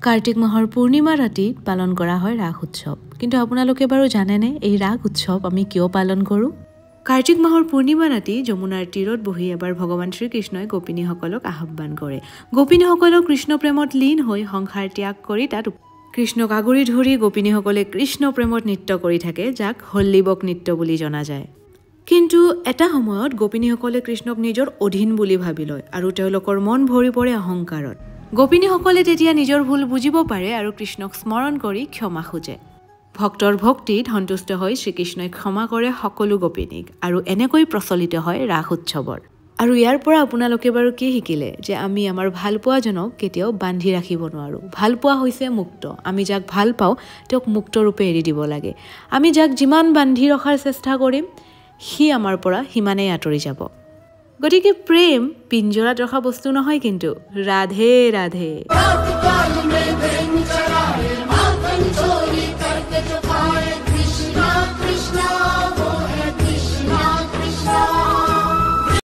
কাৰ্তিক মাহৰ পূৰ্ণিমা ৰাতি পালন কৰা হয় ৰাস উৎসৱ। কিন্তু আপোনালোকে বাৰু জানেনে এই ৰাস উৎসৱ আমি কিয় পালন কৰোঁ? কাৰ্তিক মাহৰ পূৰ্ণিমা ৰাতি যমুনাৰ তীৰত বহি এবাৰ ভগৱান শ্ৰীকৃষ্ণই গোপিনীসকলক আহ্বান কৰে। গোপিনীসকলক কৃষ্ণ প্ৰেমত লীন হৈ সংসাৰ ত্যাগ কৰি তাত কৃষ্ণক আগুৰি ধৰি গোপিনীসকলে কৃষ্ণ প্ৰেমত নৃত্য কৰি থাকে, যাক হল্লীবক নৃত্য বুলি জনা যায়। কিন্তু এটা সময়ত গোপিনীসকলে কৃষ্ণক নিজৰ অধীন বুলি ভাবি লয় আৰু তেওঁলোকৰ মন ভৰি পৰে অহংকাৰত। গোপিনীসকলে তেতিয়া নিজৰ ভুল বুজিব পাৰে আৰু কৃষ্ণক স্মৰণ কৰি ক্ষমা খোজে। ভক্তৰ ভক্তিত সন্তুষ্ট হৈ শ্ৰীকৃষ্ণই ক্ষমা কৰে সকলো গোপিনীক আৰু এনেকৈ প্ৰচলিত হয় ৰাস উৎসৱৰ। আৰু ইয়াৰ পৰা আপোনালোকে বাৰু কি শিকিলে? যে আমি আমাৰ ভালপোৱাজনক কেতিয়াও বান্ধি ৰাখিব নোৱাৰোঁ। ভালপোৱা হৈছে মুক্ত। আমি যাক ভাল পাওঁ তেওঁক মুক্তৰূপে এৰি দিব লাগে। আমি যাক যিমান বান্ধি ৰখাৰ চেষ্টা কৰিম সি আমাৰ পৰা সিমানেই আঁতৰি যাব। গতিকে প্ৰেম পিঞ্জৰাত ৰখা বস্তু নহয়, কিন্তু ৰাধে ৰাধে।